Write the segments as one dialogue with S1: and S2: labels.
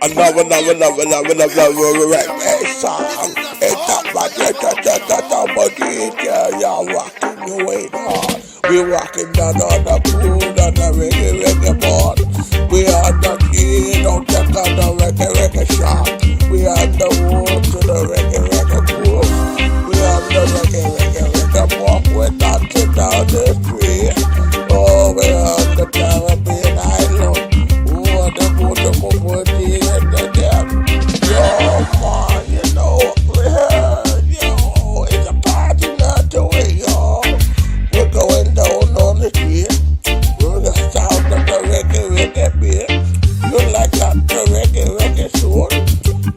S1: Another reggae song. It's up, but you're rocking your way hard. We rocking down on the cool, on the reggae board. We are the key, don't check on the reggae shop. We are the wood to the reggae cool. We are the reggae walk with dancing down the street. Oh, we are the Caribbean island. Oh, the booty and the damn. Yo, man, you know, yo, it's a party not to wait, yo. We're going down on the street. We're the sound of the reggae beat. You like that, the reggae soul?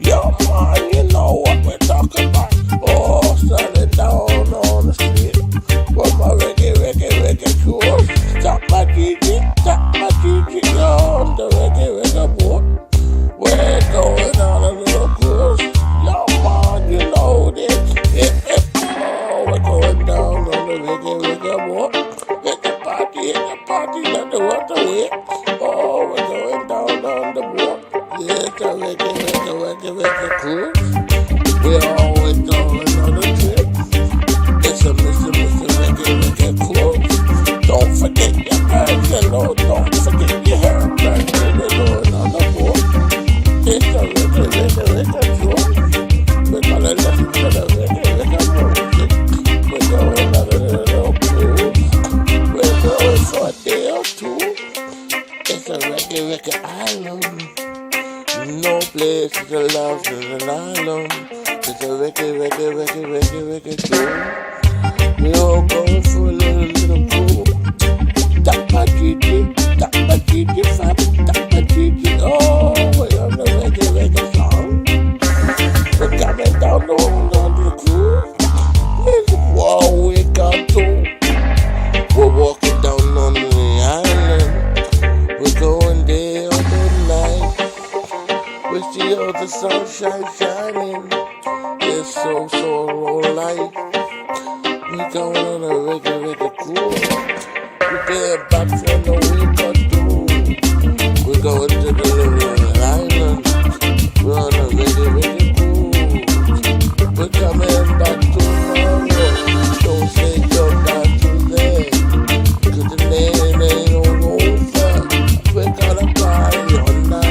S1: Yo, man, you know what we're talking about. Oh, standing down on the street. With my reggae soul. Stop my DJ, on the reggae boat. We're going on a little cruise. Yo, man, you know this. Oh, we're going down on the reggae boat. Hit the party, let the water away. Oh, we're going down on the boat. Yeah, the reggae cruise. We're always going on a trip. It's a Mr. Reggae cruise. Don't forget your bags, you know, don't forget your hair. We're going on the boat. It's a reggae cruise. We're gonna listen to the reggae music. We're going on a little cruise. We're going for a day or two. It's a reggae island. No place is a love in an island. It's a reggae too. We all going for a little cool. Tap my GG, fam, tap my GG. Oh, we're on the reggae song. We're coming down on the cruise. Wow, we got to. We're walking down on the island. We're going there all the night. We see all the sunshine shining. It's so light. We going on a reggae cruise. We get back from the week or two. We going to the little island. We're on a reggae cruise. We're coming back tomorrow. Don't say you're not today. Cause the day ain't over. We're gonna party all night.